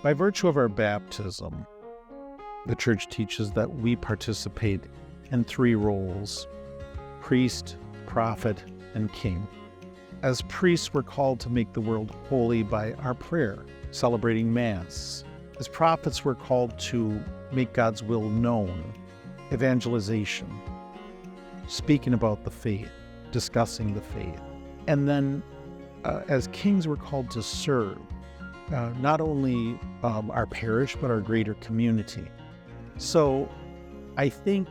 By virtue of our baptism, the Church teaches that we participate in three roles: priest, prophet, and king. As priests, we're called to make the world holy by our prayer, celebrating Mass. As prophets, we're called to make God's will known, evangelization, speaking about the faith, discussing the faith. And then as kings, we're called to serve, not only our parish, but our greater community. So I think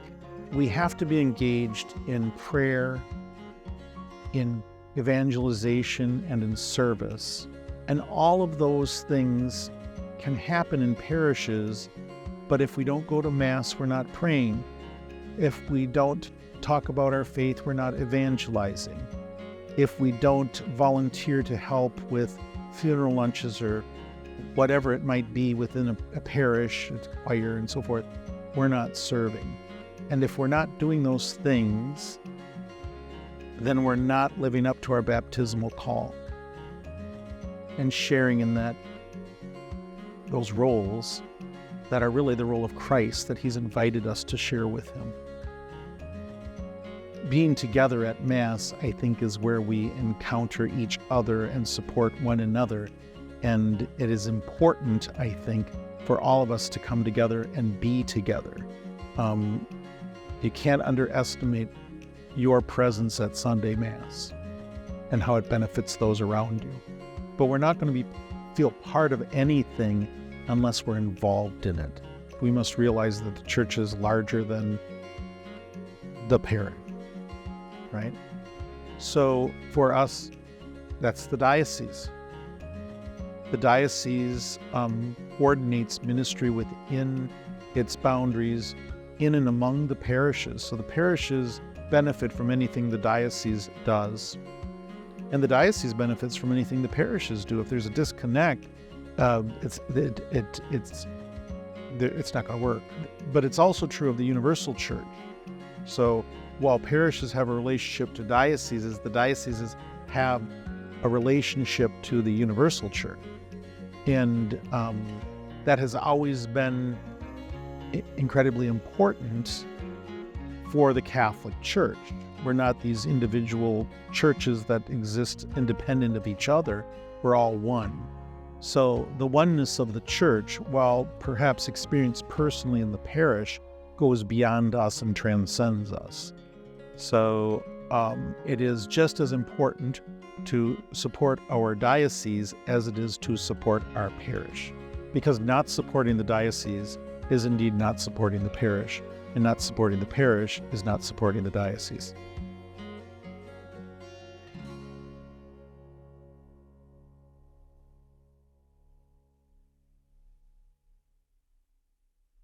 we have to be engaged in prayer, in evangelization, and in service. And all of those things can happen in parishes, but if we don't go to Mass, we're not praying. If we don't talk about our faith, we're not evangelizing. If we don't volunteer to help with funeral lunches or whatever it might be within a parish, a choir and so forth, we're not serving. And if we're not doing those things, then we're not living up to our baptismal call and sharing in those roles that are really the role of Christ that He's invited us to share with Him. Being together at Mass, I think, is where we encounter each other and support one another. And it is important, I think, for all of us to come together and be together. You can't underestimate your presence at Sunday Mass and how it benefits those around you. But we're not going to feel part of anything unless we're involved in it. We must realize that the Church is larger than the parish, right? So for us, that's the diocese. The diocese coordinates ministry within its boundaries, in and among the parishes. So the parishes benefit from anything the diocese does, and the diocese benefits from anything the parishes do. If there's a disconnect, it's not going to work. But it's also true of the universal Church. So while parishes have a relationship to dioceses, the dioceses have a relationship to the universal Church. And that has always been incredibly important for the Catholic Church. We're not these individual churches that exist independent of each other. We're all one. So the oneness of the Church, while perhaps experienced personally in the parish, goes beyond us and transcends us. So it is just as important to support our diocese as it is to support our parish. Because not supporting the diocese is indeed not supporting the parish, and not supporting the parish is not supporting the diocese.